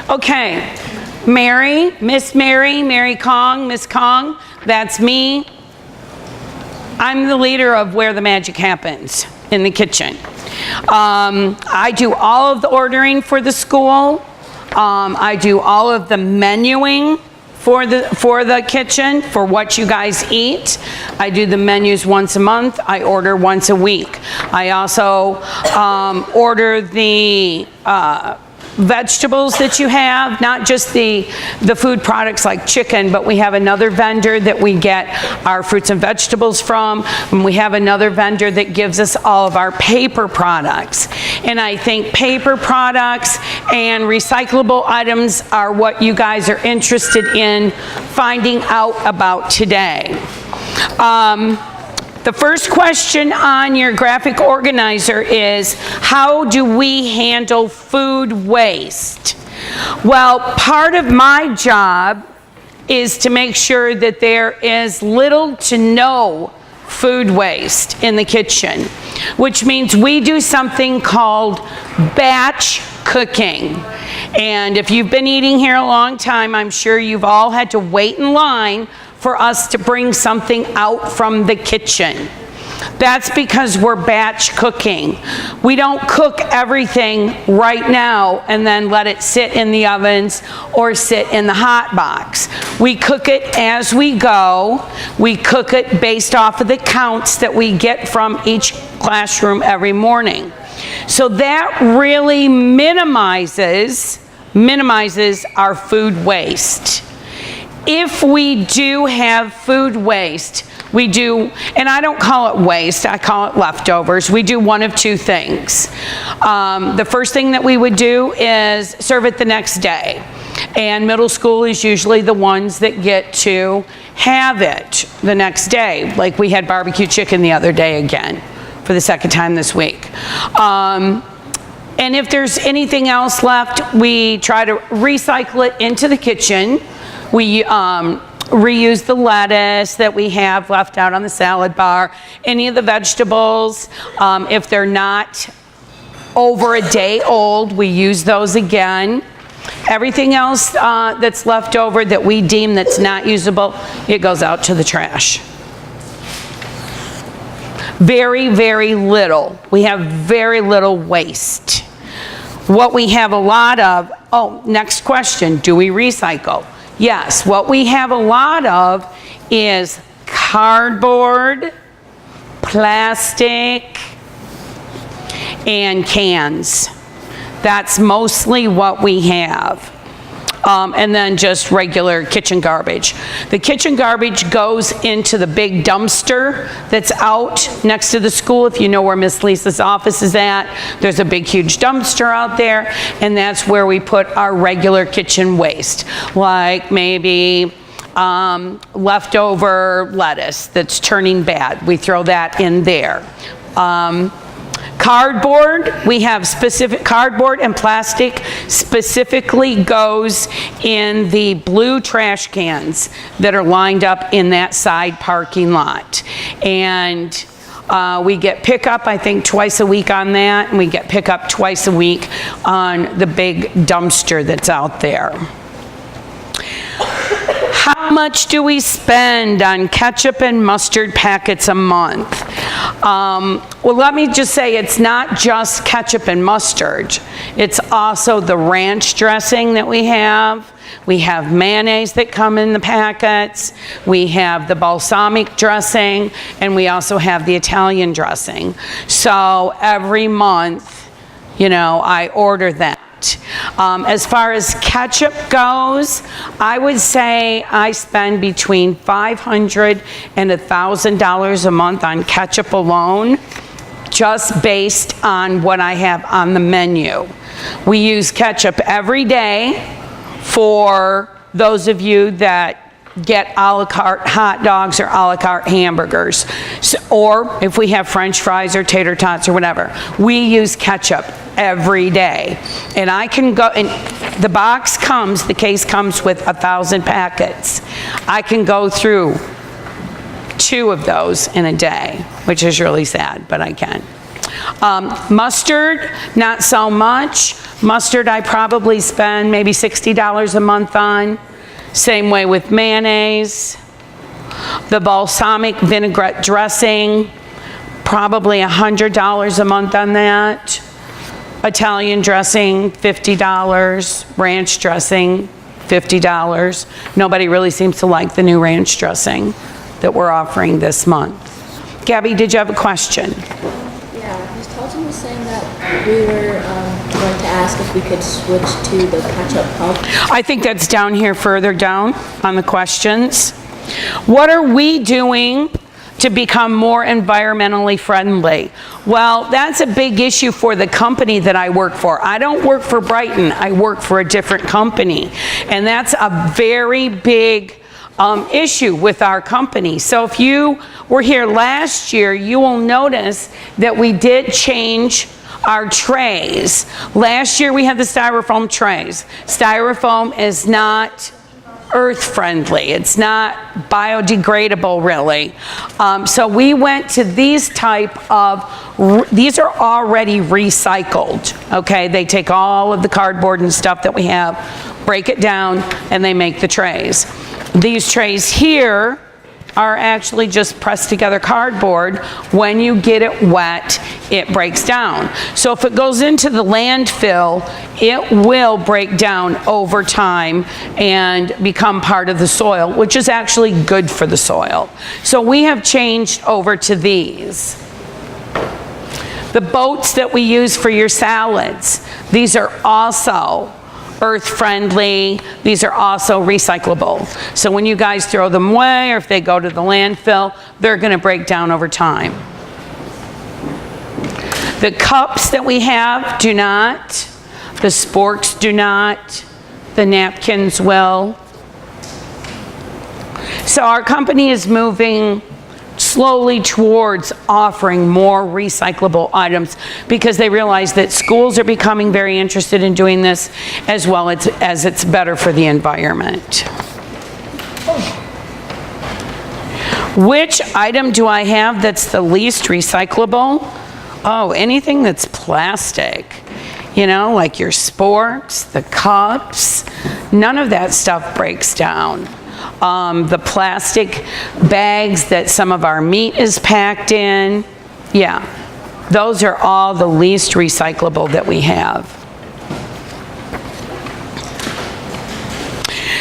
Okay, Mary, Mary Kong, Miss Kong, that's me. I'm the leader of Where the Magic Happens in the kitchen. I do all of the ordering for the school. I do all of the menuing for the kitchen, for what you guys eat. I do the menus once a month. I order once a week. I also order the vegetables that you have, not just the food products like chicken, but we have another vendor that we get our fruits and vegetables from, and we have another vendor that gives us all of our paper products. And I think paper products and recyclable items are what you guys are interested in finding out about today. The first question on your graphic organizer is, how do we handle food waste? Well, part of my job is to make sure that there is little to no food waste in the kitchen, which means we do something called batch cooking. And if you've been eating here a long time, I'm sure you've all had to wait in line for us to bring something out from the kitchen. That's because we're batch cooking. We don't cook everything right now and then let it sit in the ovens or sit in the hot box. We cook it as we go. We cook it based off of the counts that we get from each classroom every morning. So that really minimizes our food waste. If we do have food waste, we do, and I don't call it waste, I call it leftovers. We do one of two things. The first thing that we would do is serve it the next day. And middle school is usually the ones that get to have it the next day. Like we had barbecue chicken the other day again for the second time this week. And if there's anything else left, we try to recycle it into the kitchen. We reuse the lettuce that we have left out on the salad bar, any of the vegetables. If they're not over a day old, we use those again. Everything else that's left over that we deem that's not usable, it goes out to the trash. Very, very little. We have very little waste. What we have a lot of, next question, do we recycle? Yes, what we have a lot of is cardboard, plastic, and cans. That's mostly what we have. And then just regular kitchen garbage. The kitchen garbage goes into the big dumpster that's out next to the school. If you know where Miss Lisa's office is at, there's a big huge dumpster out there, and that's where we put our regular kitchen waste, like maybe leftover lettuce that's turning bad. We throw that in there. Cardboard, we have specific cardboard, and plastic specifically goes in the blue trash cans that are lined up in that side parking lot. And we get pickup, I think, twice a week on that, and we get pickup twice a week on the big dumpster that's out there. How much do we spend on ketchup and mustard packets a month? Well, let me just say it's not just ketchup and mustard. It's also the ranch dressing that we have. We have mayonnaise that come in the packets. We have the balsamic dressing, and we also have the Italian dressing. So every month, I order that. As far as ketchup goes, I would say I spend between $500 and $1,000 a month on ketchup alone, just based on what I have on the menu. We use ketchup every day for those of you that get a la carte hot dogs or a la carte hamburgers. So, or if we have French fries or tater tots or whatever, we use ketchup every day. And I can go, and the case comes with 1,000 packets. I can go through 2 of those in a day, which is really sad, but I can. Mustard, not so much. Mustard, I probably spend maybe $60 a month on. Same way with mayonnaise. The balsamic vinaigrette dressing, probably $100 a month on that. Italian dressing, $50. Ranch dressing, $50. Nobody really seems to like the new ranch dressing that we're offering this month. Gabby, did you have a question? Yeah, Ms. Talton was saying that we were going to ask if we could switch to the ketchup pump. I think that's down here further down on the questions. What are we doing to become more environmentally friendly? Well, that's a big issue for the company that I work for. I don't work for Brighton, I work for a different company. And that's a very big issue with our company. So if you were here last year, you will notice that we did change our trays. Last year we had the Styrofoam trays. Styrofoam is not earth friendly. It's not biodegradable really. So we went to these type of, these are already recycled, okay? They take all of the cardboard and stuff that we have, break it down, and they make the trays. These trays here are actually just pressed together cardboard. When you get it wet, it breaks down. So if it goes into the landfill, it will break down over time and become part of the soil, which is actually good for the soil. So we have changed over to these. The boats that we use for your salads, these are also earth-friendly. These are also recyclable. So when you guys throw them away or if they go to the landfill, they're going to break down over time. The cups that we have do not. The sporks do not. The napkins will. So our company is moving slowly towards offering more recyclable items because they realize that schools are becoming very interested in doing this as well as it's better for the environment. Which item do I have that's the least recyclable? Oh, anything that's plastic. You know, like your sporks, the cups, none of that stuff breaks down. The plastic bags that some of our meat is packed in, yeah, those are all the least recyclable that we have.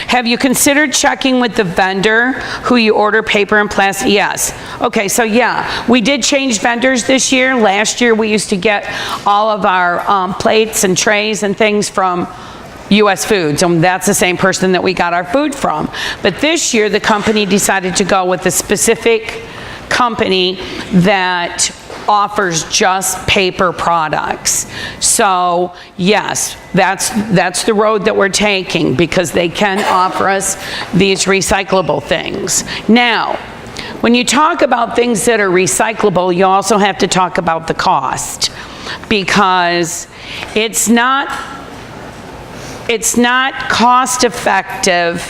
Have you considered checking with the vendor who you order paper and plastic? Yes. Okay, so yeah, we did change vendors this year. Last year we used to get all of our plates and trays and things from U.S. Foods, and that's the same person that we got our food from. But this year, the company decided to go with a specific company that offers just paper products. So yes, that's the road that we're taking because they can offer us these recyclable things. Now, when you talk about things that are recyclable, you also have to talk about the cost because it's not cost effective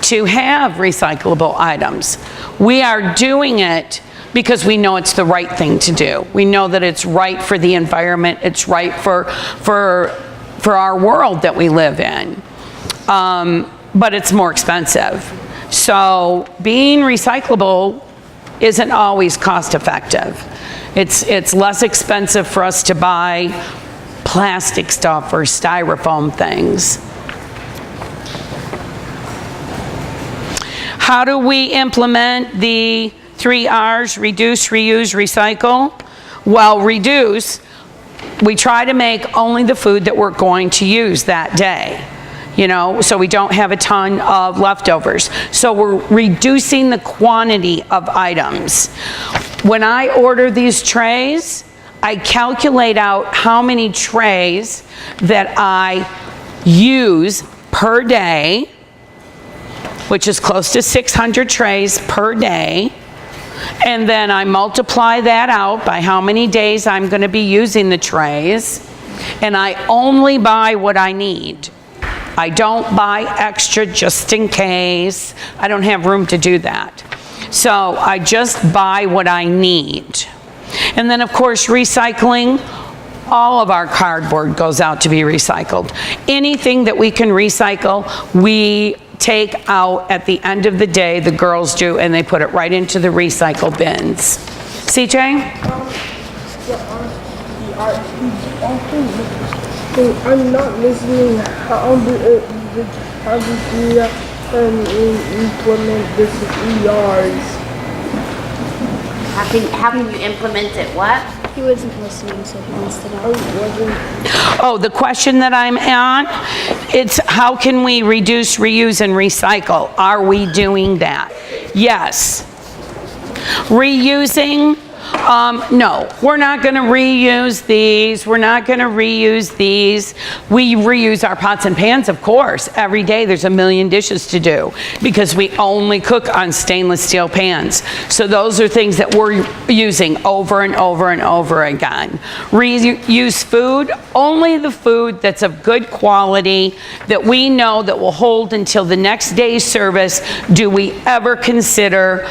to have recyclable items. We are doing it because we know it's the right thing to do. We know that it's right for the environment, it's right for our world that we live in. But it's more expensive. So being recyclable isn't always cost effective. It's less expensive for us to buy plastic stuff or styrofoam things. How do we implement the 3 R's, reduce, reuse, recycle? Well, reduce, we try to make only the food that we're going to use that day, you know, so we don't have a ton of leftovers. So we're reducing the quantity of items. When I order these trays, I calculate out how many trays that I use per day, which is close to 600 trays per day, and then I multiply that out by how many days I'm going to be using the trays, and I only buy what I need. I don't buy extra just in case. I don't have room to do that. So I just buy what I need. And then of course recycling, All of our cardboard goes out to be recycled. Anything that we can recycle, we take out at the end of the day, the girls do, and they put it right into the recycle bins. CJ? I'm not listening. How do you implement this in yours? How can you implement it? What? He wasn't listening, so he missed it out. Oh, the question that I'm on, it's how can we reduce, reuse, and recycle? Are we doing that? Yes. Reusing? No, we're not going to reuse these. We're not going to reuse these. We reuse our pots and pans, of course. Every day there's a million dishes to do because we only cook on stainless steel pans. So those are things that we're using over and over and over again. Reuse food, only the food that's of good quality that we know that will hold until the next day's service do we ever consider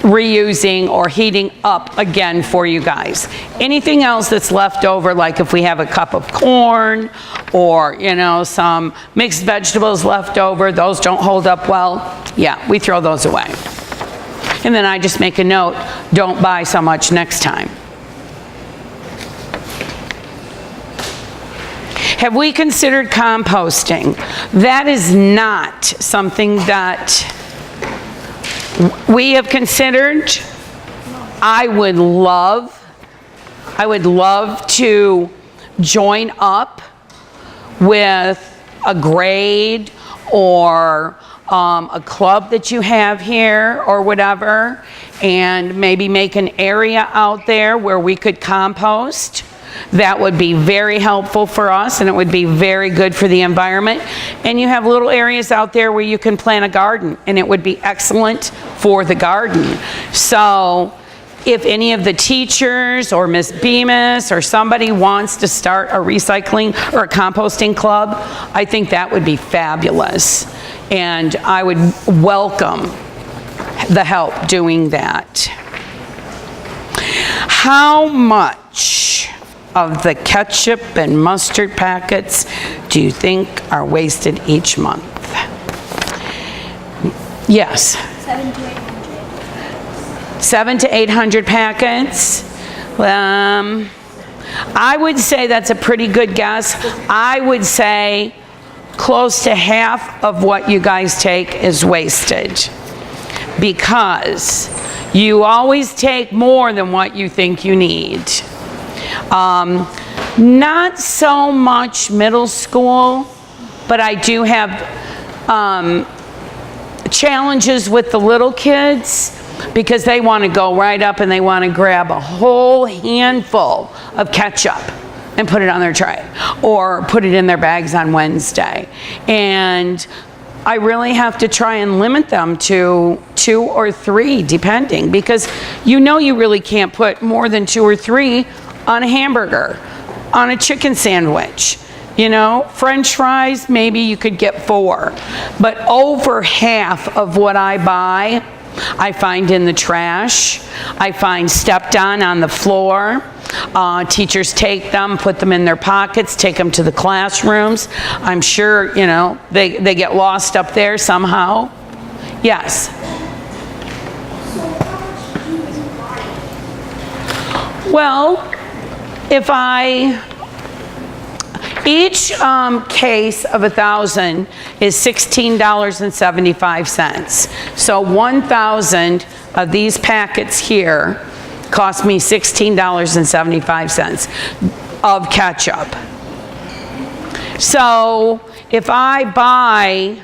reusing or heating up again for you guys. Anything else that's left over, like if we have a cup of corn or, you know, some mixed vegetables left over, those don't hold up well, yeah, we throw those away. And then I just make a note, don't buy so much next time. Have we considered composting? That is not something that we have considered. I would love to join up with a grade or a club that you have here or whatever, and maybe make an area out there where we could compost. That would be very helpful for us, and it would be very good for the environment. And you have little areas out there where you can plant a garden, and it would be excellent for the garden. So if any of the teachers or Miss Bemis or somebody wants to start a recycling or a composting club, I think that would be fabulous. And I would welcome the help doing that. How much of the ketchup and mustard packets do you think are wasted each month? Yes. 700 to 800. 700 to 800 packets. I would say that's a pretty good guess. I would say close to half of what you guys take is wasted, because you always take more than what you think you need. Not so much middle school, but I do have challenges with the little kids because they want to go right up and they want to grab a whole handful of ketchup and put it on their tray or put it in their bags on Wednesday. And I really have to try and limit them to 2 or 3, depending, because you know you really can't put more than 2 or 3 on a hamburger, on a chicken sandwich. You know, French fries, maybe you could get 4. But over half of what I buy, I find in the trash. I find stepped on the floor. Teachers take them, put them in their pockets, take them to the classrooms. I'm sure, you know, they get lost up there somehow. Yes? Well, if each case of 1,000 is $16.75. So 1,000 of these packets here cost me $16.75 of ketchup. So if I buy,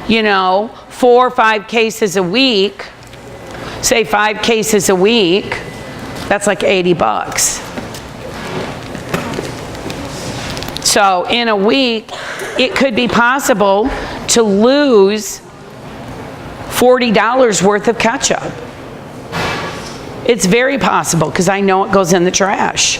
you know, 4 or 5 cases a week, say 5 cases a week, that's like $80. So in a week, it could be possible to lose $40 worth of ketchup. It's very possible because I know it goes in the trash.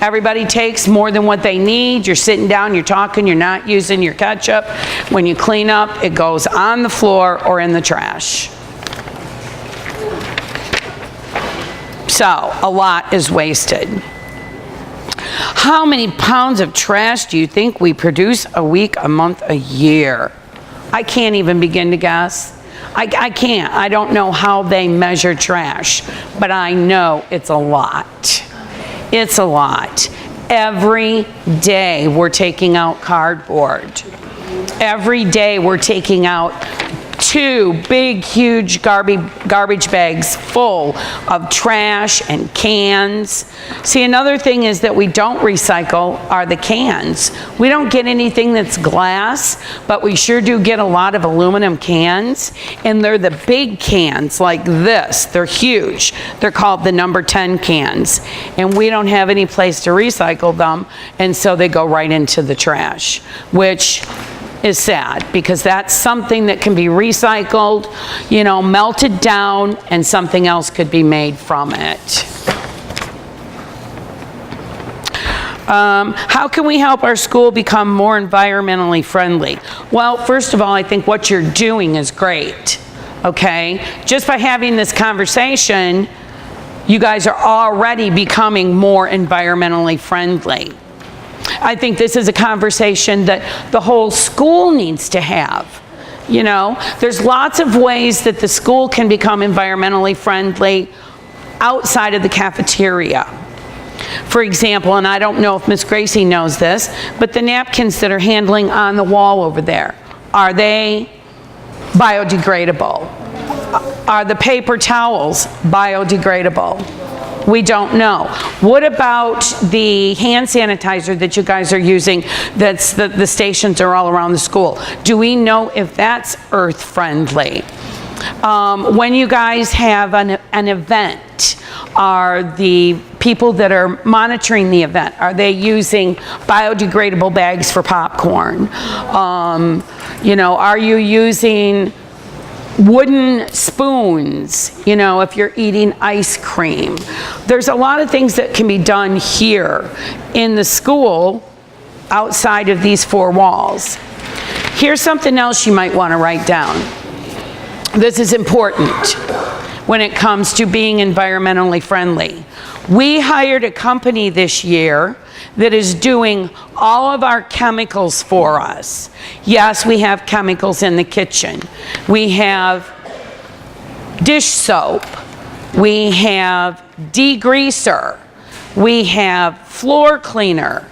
Everybody takes more than what they need. You're sitting down, you're talking, you're not using your ketchup. When you clean up, it goes on the floor or in the trash. So a lot is wasted. How many pounds of trash do you think we produce a week, a month, a year? I can't even begin to guess. I can't. I don't know how they measure trash, but I know it's a lot. It's a lot. Every day we're taking out cardboard. Every day we're taking out 2 big, huge garbage bags full of trash and cans. See, another thing is that we don't recycle are the cans. We don't get anything that's glass, but we sure do get a lot of aluminum cans, and they're the big cans like this. They're huge. They're called the number 10 cans, and we don't have any place to recycle them, and so they go right into the trash, which is sad, because that's something that can be recycled, you know, melted down, and something else could be made from it. How can we help our school become more environmentally friendly? Well, first of all, I think what you're doing is great, okay? Just by having this conversation, you guys are already becoming more environmentally friendly. I think this is a conversation that the whole school needs to have. You know, there's lots of ways that the school can become environmentally friendly outside of the cafeteria. For example, and I don't know if Miss Gracie knows this, but the napkins that are handling on the wall over there, are they biodegradable? Are the paper towels biodegradable? We don't know. What about the hand sanitizer that you guys are using, that's the stations are all around the school? Do we know if that's earth friendly? When you guys have an event, are the people that are monitoring the event, are they using biodegradable bags for popcorn? You know, are you using wooden spoons, you know, if you're eating ice cream? There's a lot of things that can be done here in the school outside of these 4 walls. Here's something else you might want to write down. This is important when it comes to being environmentally friendly. We hired a company this year that is doing all of our chemicals for us. Yes, we have chemicals in the kitchen. We have dish soap. We have degreaser. We have floor cleaner.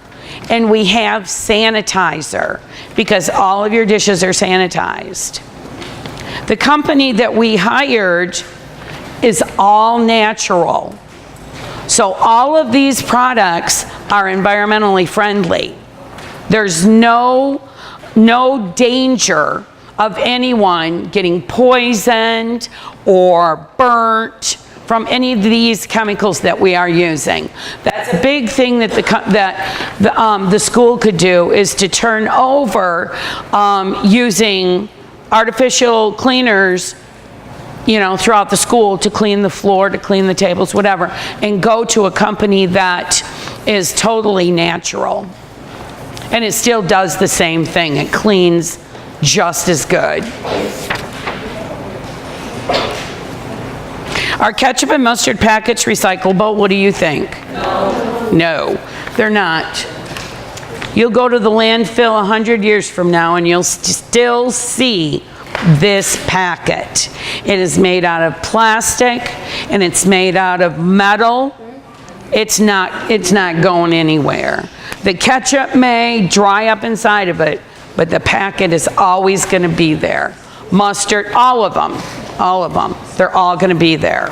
And we have sanitizer, because all of your dishes are sanitized. The company that we hired is all natural. So all of these products are environmentally friendly. There's no danger of anyone getting poisoned or burnt from any of these chemicals that we are using. That's a big thing that the school could do, is to turn over using artificial cleaners, you know, throughout the school to clean the floor, to clean the tables, whatever, and go to a company that is totally natural. And it still does the same thing. It cleans just as good. Are ketchup and mustard packets recyclable? What do you think? No. No, they're not. You'll go to the landfill 100 years from now and you'll still see this packet. It is made out of plastic and it's made out of metal. It's not going anywhere. The ketchup may dry up inside of it, but the packet is always going to be there. Mustard, all of them, they're all going to be there.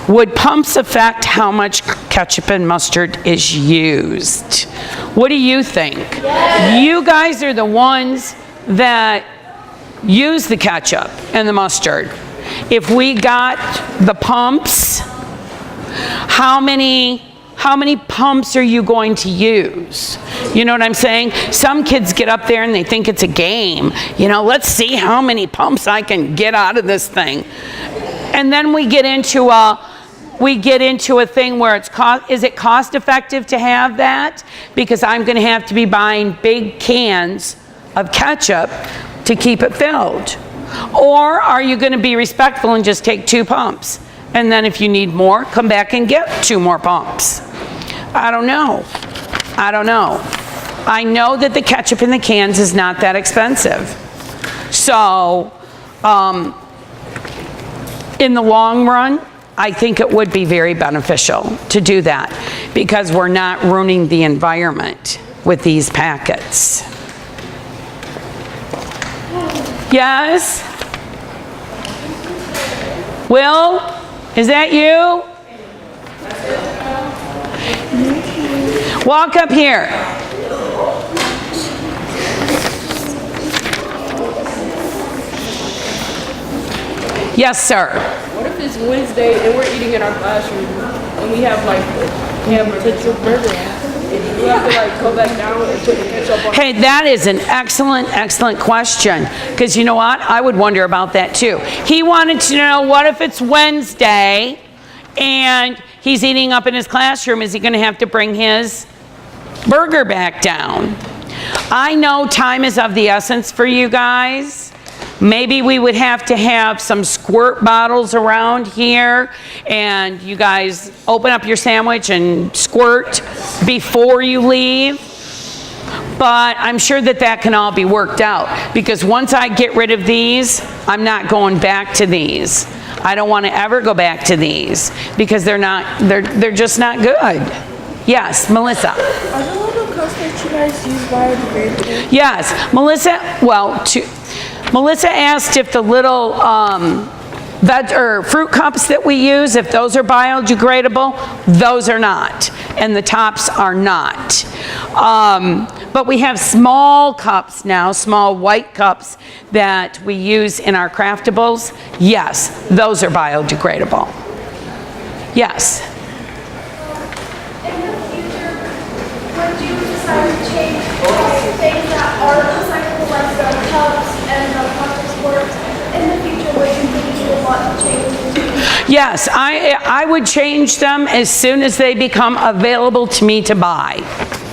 Would pumps affect how much ketchup and mustard is used? What do you think? Yes. You guys are the ones that use the ketchup and the mustard. If we got the pumps, how many pumps are you going to use? You know what I'm saying? Some kids get up there and they think it's a game. You know, let's see how many pumps I can get out of this thing. And then we get into a thing where is it cost effective to have that? Because I'm going to have to be buying big cans of ketchup to keep it filled. Or are you going to be respectful and just take 2 pumps? And then if you need more, come back and get 2 more pumps. I don't know. I don't know. I know that the ketchup in the cans is not that expensive. So, in the long run, I think it would be very beneficial to do that because we're not ruining the environment with these packets. Yes? Will, is that you? Walk up here. Yes, sir. What if it's Wednesday and we're eating in our classroom and we have like hamburger burger? We have to like go back down and put the ketchup on. Hey, that is an excellent question. Because you know what? I would wonder about that too. He wanted to know, what if it's Wednesday and he's eating up in his classroom? Is he going to have to bring his burger back down? I know time is of the essence for you guys. Maybe we would have to have some squirt bottles around here and you guys open up your sandwich and squirt before you leave. But I'm sure that that can all be worked out because once I get rid of these, I'm not going back to these. I don't want to ever go back to these because they're just not good. Yes, Melissa. Are the little cups that you guys use biodegradable? Yes, Melissa asked if the little fruit cups that we use, if those are biodegradable. Those are not, and the tops are not. But we have small cups now, small white cups that we use in our craftables. Yes, those are biodegradable. Yes. In the future, would you decide to change things that are recyclable, like the cups and the plastic sports? In the future, would you think you would want to change? Yes, I would change them as soon as they become available to me to buy.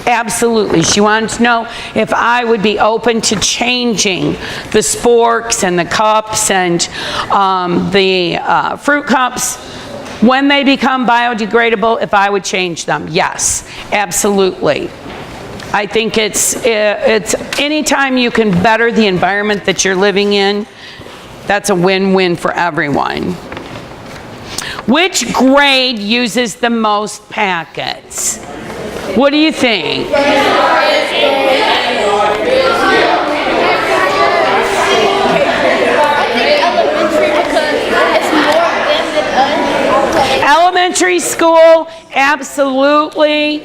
Absolutely. She wanted to know if I would be open to changing the sporks and the cups and the fruit cups when they become biodegradable, if I would change them. Yes, absolutely. I think it's anytime you can better the environment that you're living in, that's a win-win for everyone. Which grade uses the most packets? What do you think? Elementary school, absolutely.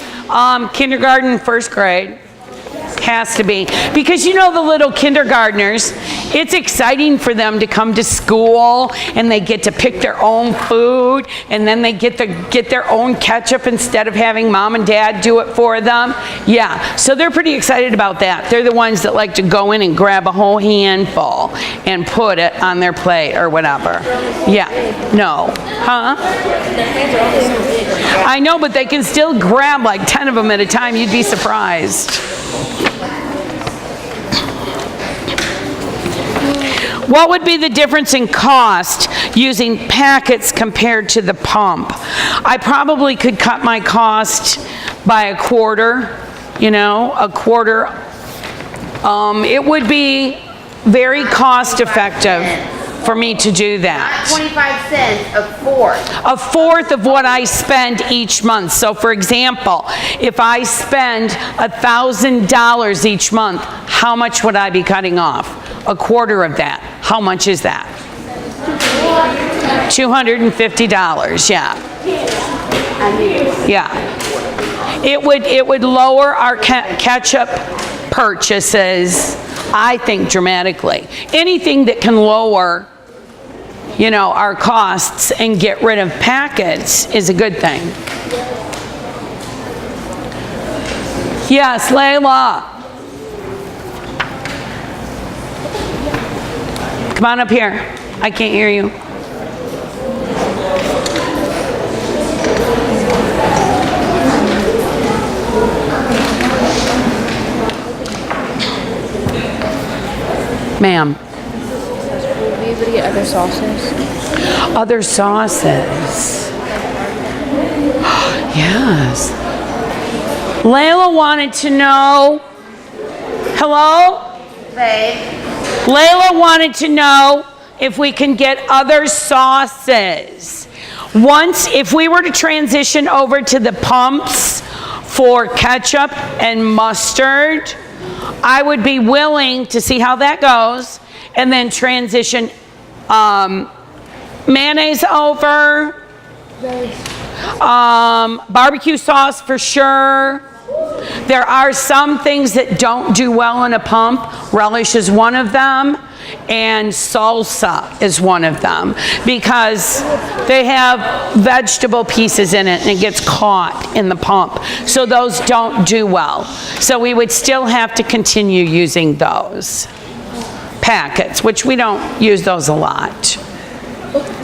Kindergarten, first grade. Has to be. Because you know the little kindergartners, it's exciting for them to come to school and they get to pick their own food and then they get their own ketchup instead of having mom and dad do it for them. Yeah, so they're pretty excited about that. They're the ones that like to go in and grab a whole handful and put it on their plate or whatever. Yeah, no. Huh? I know, but they can still grab like 10 of them at a time. You'd be surprised. What would be the difference in cost using packets compared to the pump? I probably could cut my cost by a quarter, a quarter. It would be very cost effective for me to do that. 25 cents a fourth. A fourth of what I spend each month. So for example, if I spend $1,000 each month, how much would I be cutting off? A quarter of that. How much is that? $250, yeah. Yeah. It would lower our ketchup purchases, I think, dramatically. Anything that can lower our costs and get rid of packets is a good thing. Yes, Layla. Come on up here. I can't hear you. Ma'am. Would we be able to get other sauces? Other sauces. Yes. Layla wanted to know, hello? Babe. Layla wanted to know if we can get other sauces. Once, if we were to transition over to the pumps for ketchup and mustard, I would be willing to see how that goes and then transition mayonnaise over, barbecue sauce for sure. There are some things that don't do well in a pump. Relish is one of them, and salsa is one of them, because they have vegetable pieces in it and it gets caught in the pump. So those don't do well. So we would still have to continue using those packets, which we don't use those a lot.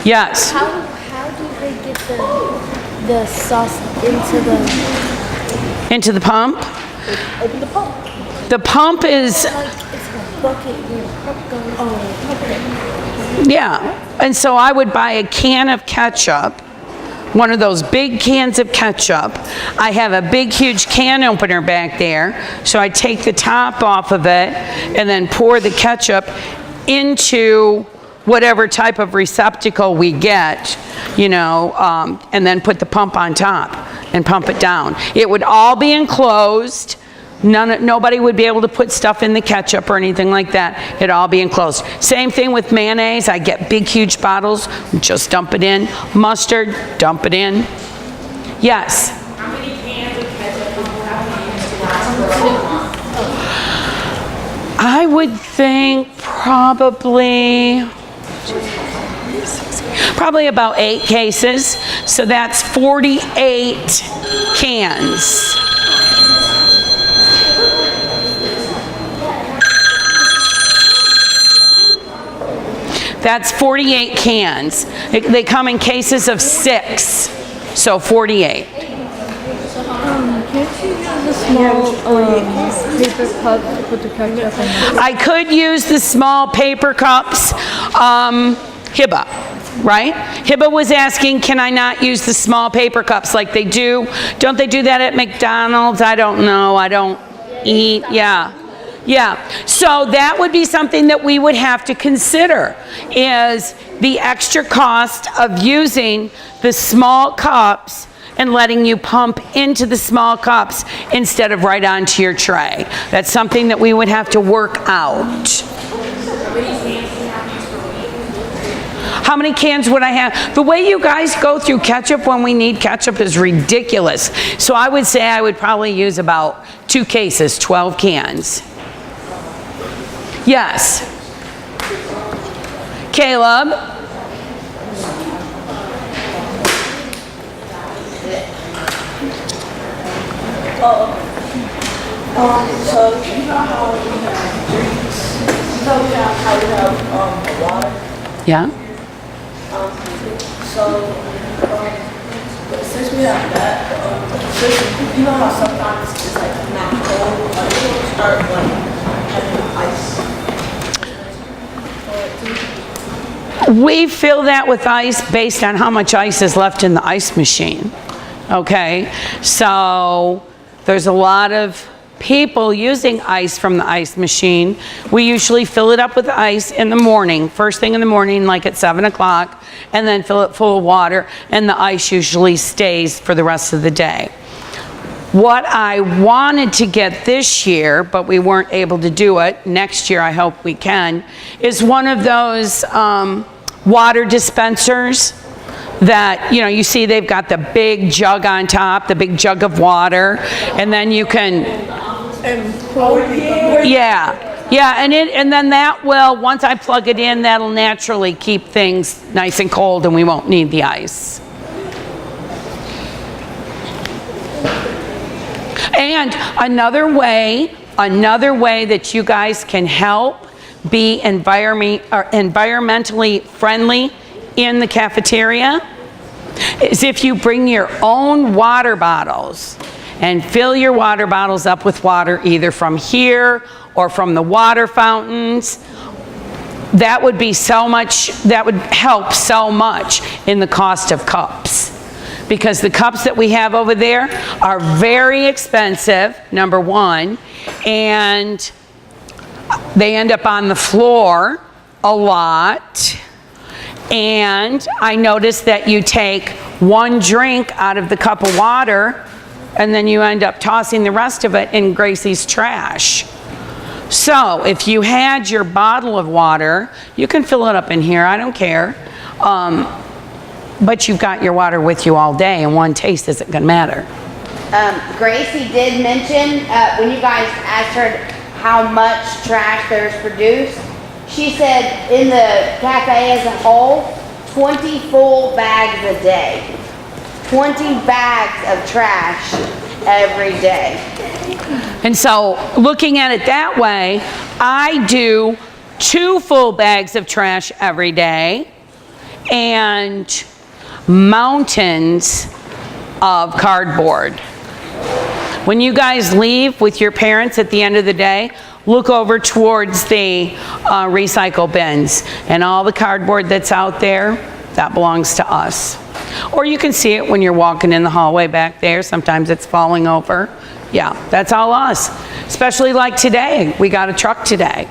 Yes? How do they get the sauce Into the pump? open the pump? The pump is, Like it's a bucket where the pump goes. Oh, okay. yeah. And so I would buy a can of ketchup, one of those big cans of ketchup. I have a big, huge can opener back there. So I take the top off of it and then pour the ketchup into whatever type of receptacle we get, and then put the pump on top and pump it down. It would all be enclosed. Nobody would be able to put stuff in the ketchup or anything like that. It'd all be enclosed. Same thing with mayonnaise. I get big, huge bottles, just dump it in. Mustard, dump it in. Yes? How many cans of ketchup would you have to use to last for a month? I would think probably about 8 cases. So that's 48 cans. That's 48 cans. They come in cases of 6, so 48. Can't you use the small paper cup to put the ketchup in? I could use the small paper cups. Hiba, right? Hiba was asking, can I not use the small paper cups like they do? Don't they do that at McDonald's? I don't know. I don't eat. Yeah. So that would be something that we would have to consider, is the extra cost of using the small cups and letting you pump into the small cups instead of right onto your tray. That's something that we would have to work out. How many cans would I have? The way you guys go through ketchup when we need ketchup is ridiculous. So I would say I would probably use about 2 cases, 12 cans. Yes. Caleb? So you know how we have drinks? You know how we have water? Yeah. Since we have that, since you know how sometimes it's like not cold, you start having ice. We fill that with ice based on how much ice is left in the ice machine. Okay, so there's a lot of people using ice from the ice machine. We usually fill it up with ice in the morning, first thing in the morning, like at 7 o'clock, and then fill it full of water, and the ice usually stays for the rest of the day. What I wanted to get this year, but we weren't able to do it, next year I hope we can, is one of those water dispensers that, you see they've got the big jug on top, the big jug of water, and then you can, and then that will, once I plug it in, that'll naturally keep things nice and cold and we won't need the ice. And another way that you guys can help be environmentally friendly in the cafeteria is if you bring your own water bottles and fill your water bottles up with water either from here or from the water fountains. That would be so much, that would help so much in the cost of cups. because the cups that we have over there are very expensive, number one, and they end up on the floor a lot. And I noticed that you take one drink out of the cup of water and then you end up tossing the rest of it in Gracie's trash. So if you had your bottle of water, you can fill it up in here, I don't care. But you've got your water with you all day and one taste isn't gonna matter. Gracie did mention, when you guys asked her how much trash there's produced, she said in the cafe as a whole, 20 full bags a day. 20 bags of trash every day. And so looking at it that way, I do 2 full bags of trash every day and mountains of cardboard. When you guys leave with your parents at the end of the day, look over towards the recycle bins and all the cardboard that's out there, that belongs to us. Or you can see it when you're walking in the hallway back there. Sometimes it's falling over. Yeah, that's all us. Especially like today, we got a truck today.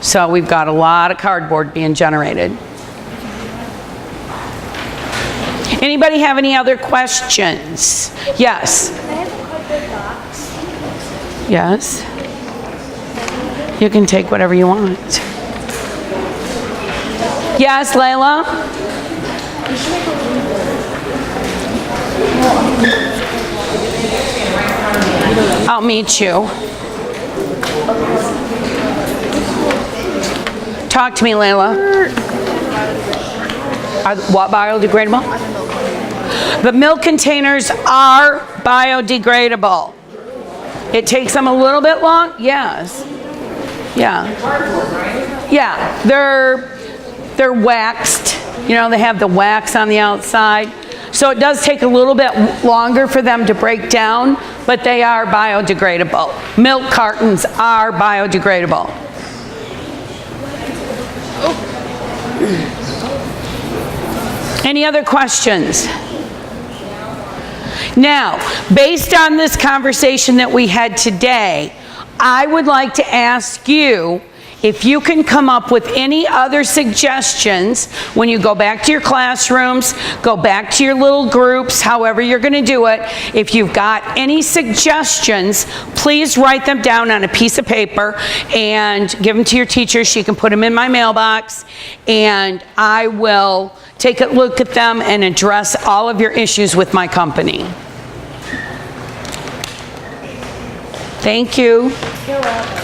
So we've got a lot of cardboard being generated. Anybody have any other questions? Yes? I have a cardboard box. Yes? You can take whatever you want. Yes, Layla? I'll meet you. Talk to me, Layla. What biodegradable? The milk containers are biodegradable. It takes them a little bit long, yes. Yeah. Yeah, they're waxed. You know, they have the wax on the outside. So it does take a little bit longer for them to break down, but they are biodegradable. Milk cartons are biodegradable. Any other questions? Now, based on this conversation that we had today, I would like to ask you if you can come up with any other suggestions when you go back to your classrooms, go back to your little groups, however you're going to do it. If you've got any suggestions, please write them down on a piece of paper and give them to your teacher. She can put them in my mailbox, and I will take a look at them and address all of your issues with my company. Thank you. You're welcome.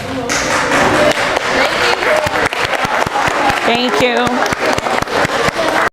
Thank you.